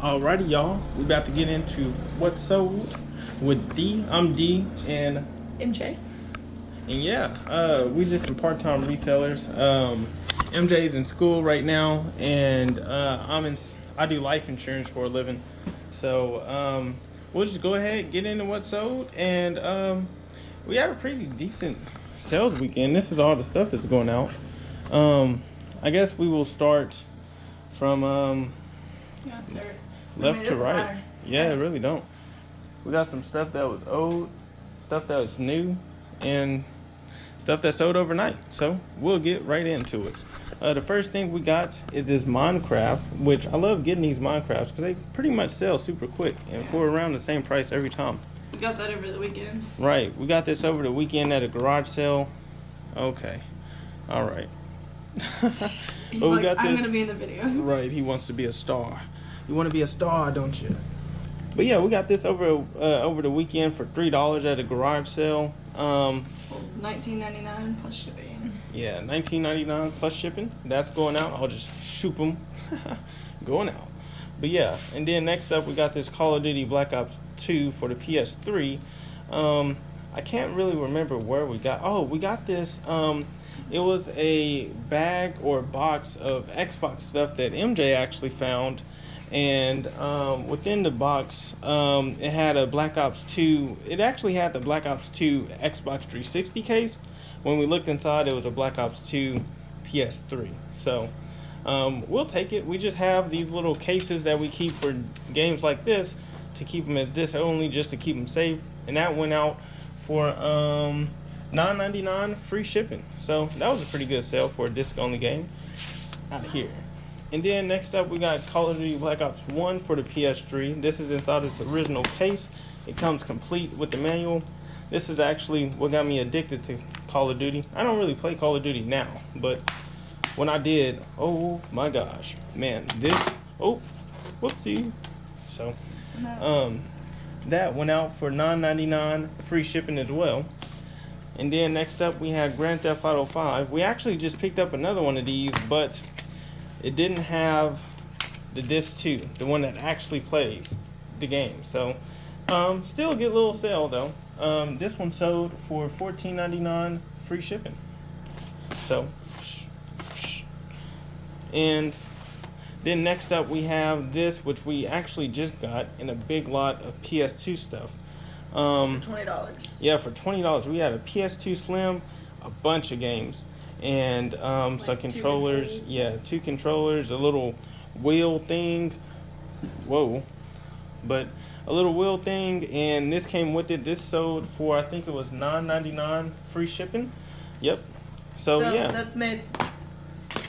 Alrighty, y'all. We about to get into what's sold with D. I'm D, and MJ. And yeah, we just some part-time resellers. MJ's in school right now, and I do life insurance for a living. So we'll just go ahead and get into what's sold, and we had a pretty decent sales weekend. This is all the stuff that's going out. I guess we will start from left to right. Yeah, it really don't. We got some stuff that was old, stuff that was new, and stuff that sold overnight. So we'll get right into it. The first thing we got is this Minecraft, which I love getting these Minecrafts because they pretty much sell super quick and for around the same price every time. We got that over the weekend. Right, we got this over the weekend at a garage sale. Okay, all right. He's like, I'm gonna be in the video. Right, he wants to be a star. You want to be a star, don't you? But yeah, we got this over the weekend for $3 at a garage sale. $19.99 plus shipping. Yeah, $19.99 plus shipping. That's going out. I'll just shoot them. Going out. But yeah, and then next up we got this Call of Duty Black Ops 2 for the PS3. I can't really remember where we got. Oh, we got this. It was a bag or box of Xbox stuff that MJ actually found. And within the box, it had a Black Ops 2. It actually had the Black Ops 2 Xbox 360 case. When we looked inside, it was a Black Ops 2 PS3. So we'll take it. We just have these little cases that we keep for games like this to keep them as disc only, just to keep them safe. And that went out for $9.99 free shipping. So that was a pretty good sale for a disc only game out of here. And then next up we got Call of Duty Black Ops 1 for the PS3. This is inside its original case. It comes complete with the manual. This is actually what got me addicted to Call of Duty. I don't really play Call of Duty now, but when I did, oh my gosh, man, this, oh, whoopsie. So, that went out for $9.99 free shipping as well. And then next up we had Grand Theft Auto 5. We actually just picked up another one of these, but it didn't have the disc 2, the one that actually plays the game. So still a good little sale though. This one sold for $14.99 free shipping. So, and then next up we have this, which we actually just got in a big lot of PS2 stuff. For $20. Yeah, for $20. We had a PS2 Slim, a bunch of games, and like some controllers. Yeah, 2 controllers, a little wheel thing. Whoa. But a little wheel thing, and this came with it. This sold for, I think it was $9.99 free shipping. Yep. So yeah, that's made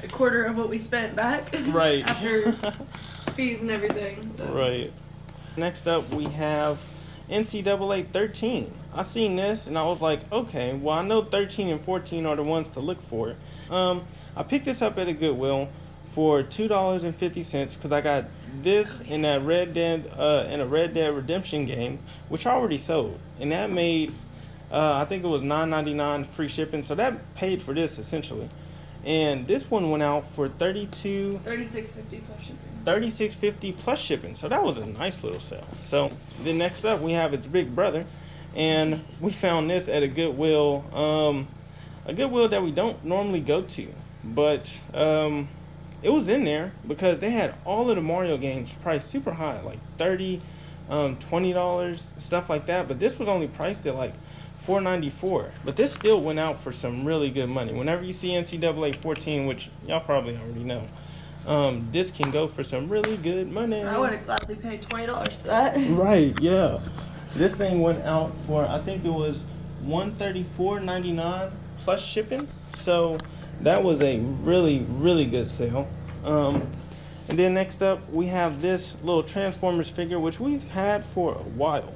a quarter of what we spent back. Right. After fees and everything. So. Right. Next up we have NCAA 13. I seen this and I was like, okay, well I know 13 and 14 are the ones to look for. I picked this up at a Goodwill for $2.50 because I got this in that Red Dead in a Red Dead Redemption game, which I already sold, and that made I think it was $9.99 free shipping, so that paid for this essentially. And this one went out for $36.50 plus shipping. $36.50 plus shipping, so that was a nice little sale. So then next up we have its big brother, and we found this at a Goodwill, a Goodwill that we don't normally go to, but it was in there because they had all of the Mario games priced super high, like $30, $20, stuff like that. But this was only priced at like $4.94. But this still went out for some really good money. Whenever you see NCAA 14, which y'all probably already know, this can go for some really good money. I would have gladly paid $20 for that. Right, yeah. This thing went out for, I think it was $134.99 plus shipping. So that was a really, really good sale. And then next up, we have this little Transformers figure, which we've had for a while.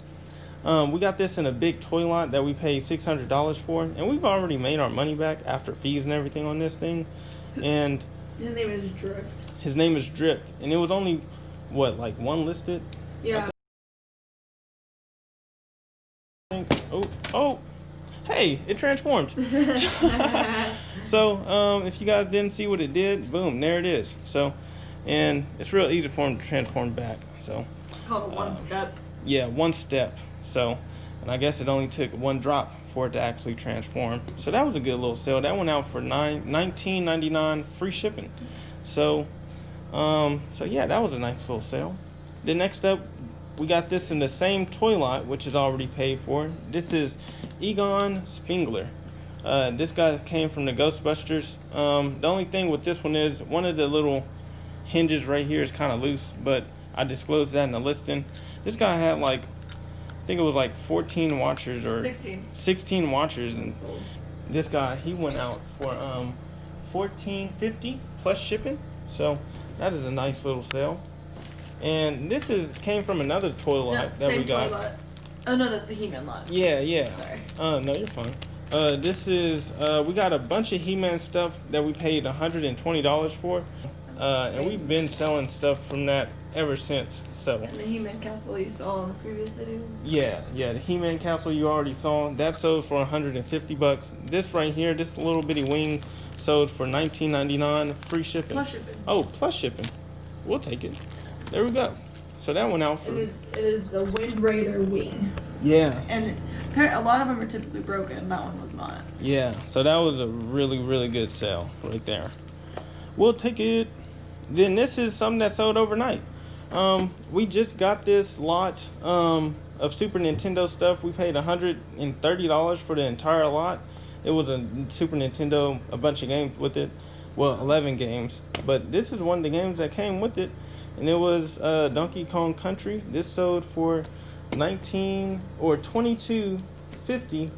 We got this in a big toy lot that we paid $600 for, and we've already made our money back after fees and everything on this thing. And his name is Drift. His name is Drift, and it was only, what, like one listed? Yeah. I think. Oh, hey, it transformed. So, if you guys didn't see what it did, boom, there it is. So, and it's real easy for them to transform back. So Called a one step. yeah, one step. So, and I guess it only took one drop for it to actually transform. So that was a good little sale. That went out for $19.99 free shipping. So so yeah, that was a nice little sale. Then next up, we got this in the same toy lot, which is already paid for. This is Egon Spengler. This guy came from the Ghostbusters. The only thing with this one is one of the little hinges right here is kind of loose, but I disclosed that in the listing. This guy had like, I think it was like 14 watchers or 16 watchers, and this guy, he went out for $14.50 plus shipping. So that is a nice little sale. And this came from another toy lot that we got. Toy lot. Oh no, that's the He-Man lot. Yeah. Sorry. No, you're fine. This is we got a bunch of He-Man stuff that we paid $120 for, and we've been selling stuff from that ever since. So. And the He-Man castle you saw in the previous video. Yeah, the He-Man castle you already saw, that sold for $150. This right here, this little bitty wing, sold for $19.99 free shipping. Plus shipping. Oh, plus shipping. We'll take it. There we go. So that went out for. It is the Wind Raider wing. Yeah. And a lot of them are typically broken. That one was not. Yeah. So that was a really, really good sale right there. We'll take it. Then this is something that sold overnight. We just got this lot of Super Nintendo stuff. We paid $130 for the entire lot. It was a Super Nintendo, a bunch of games with it. Well, 11 games. But this is one of the games that came with it. And it was Donkey Kong Country. This sold for $22.50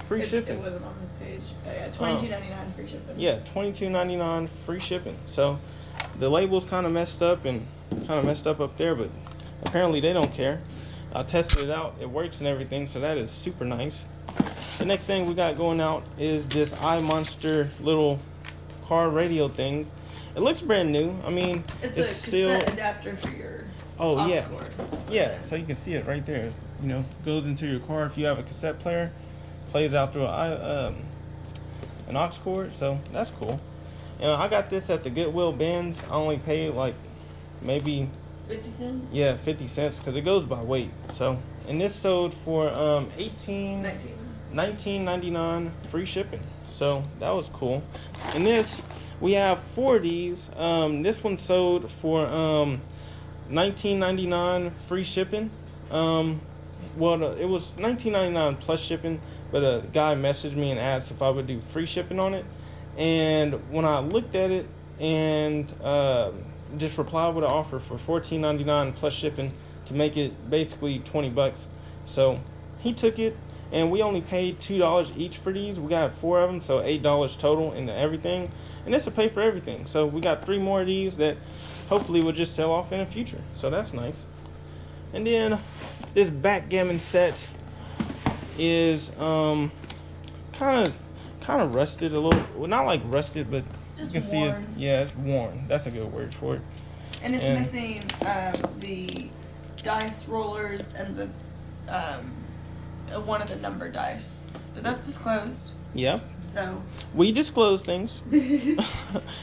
free shipping. It wasn't on this page. Yeah, $22.99 free shipping. Yeah, $22.99 free shipping. So the label's kind of messed up up there, but apparently they don't care. I tested it out. It works and everything, so that is super nice. The next thing we got going out is this iMonster little car radio thing. It looks brand new. I mean, it's a cassette adapter for your aux cord. Yeah, so you can see it right there. You know, goes into your car if you have a cassette player. Plays out through an aux cord, so that's cool. And I got this at the Goodwill bins. I only paid like maybe 50 cents. Yeah, 50 cents because it goes by weight. So, and this sold for $19.99 free shipping. So that was cool. And this, we have 4 of these. This one sold for $19.99 free shipping. Well, it was $19.99 plus shipping, but a guy messaged me and asked if I would do free shipping on it. And when I looked at it and just replied with an offer for $14.99 plus shipping to make it basically $20. So he took it, and we only paid $2 each for these. We got 4 of them, so $8 total into everything. And this will pay for everything. So we got 3 more of these that hopefully will just sell off in the future. So that's nice. And then this backgammon set is kind of rusted a little. Well, not like rusted, but just you can worn. see it's worn. That's a good word for it. And it's missing the dice rollers and the one of the number dice. But that's disclosed. Yep. So we disclose things. It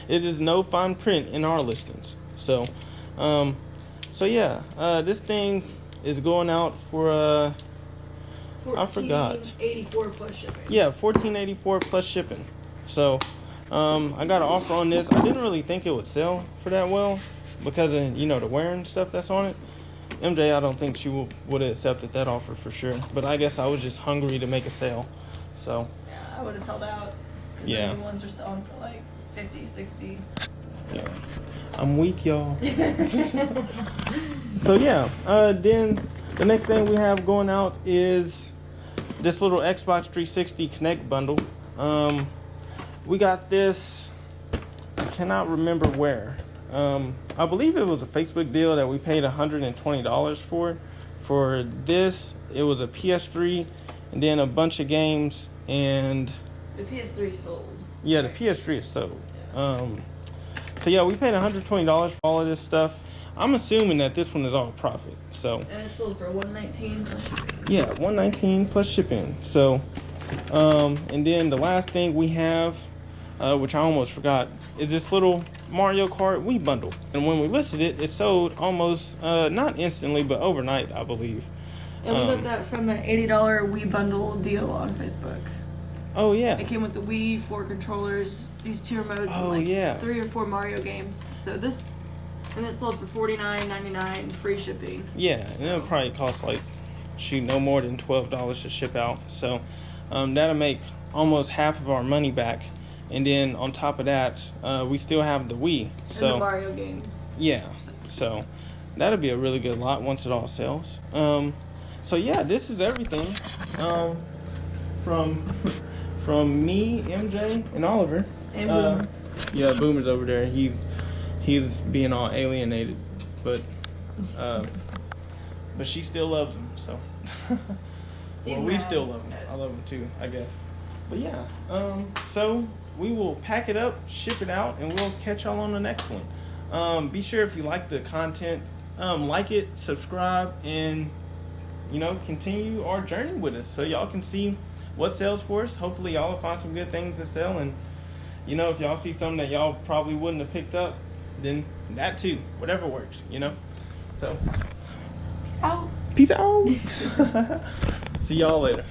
is no fine print in our listings. So yeah, this thing is going out for I forgot. $14.84 plus shipping. Yeah, $14.84 plus shipping. So I got an offer on this. I didn't really think it would sell for that well because of the wear and stuff that's on it. MJ, I don't think she would have accepted that offer for sure. But I guess I was just hungry to make a sale. So yeah, I would have held out because the new ones are selling for like 50, 60. Yeah, I'm weak, y'all. So yeah, then the next thing we have going out is this little Xbox 360 Connect bundle. We got this, I cannot remember where. I believe it was a Facebook deal that we paid $120 for. For this, it was a PS3 and then a bunch of games, and the PS3 sold. Yeah, the PS3 is sold. Yeah. So yeah, we paid $120 for all of this stuff. I'm assuming that this one is all profit. So. And it's sold for $119 plus shipping. Yeah, $119 plus shipping. So, and then the last thing we have which I almost forgot, is this little Mario Kart Wii bundle. And when we listed it, it sold almost, not instantly, but overnight, I believe. And we got that from an $80 Wii bundle deal on Facebook. Oh, yeah. It came with the Wii, 4 controllers, these 2 remotes, Oh, and like yeah. 3 or 4 Mario games. So this, and it sold for $49.99, free shipping. Yeah, and it'll probably cost like, shoot, no more than $12 to ship out. So that'll make almost half of our money back. And then on top of that, we still have the Wii. So And the Mario games. yeah, so that'll be a really good lot once it all sells. So yeah, this is everything from me, MJ, and Oliver. And Boomer. Yeah, Boomer's over there. He's being all alienated, but she still loves him. So He's well, we mad. still love him. I love him too, I guess. But yeah, so we will pack it up, ship it out, and we'll catch y'all on the next one. Be sure if you like the content, like it, subscribe, and continue our journey with us so y'all can see what sells for us. Hopefully y'all will find some good things to sell, and if y'all see something that y'all probably wouldn't have picked up, then that too, whatever works, so Out. peace out. See y'all later.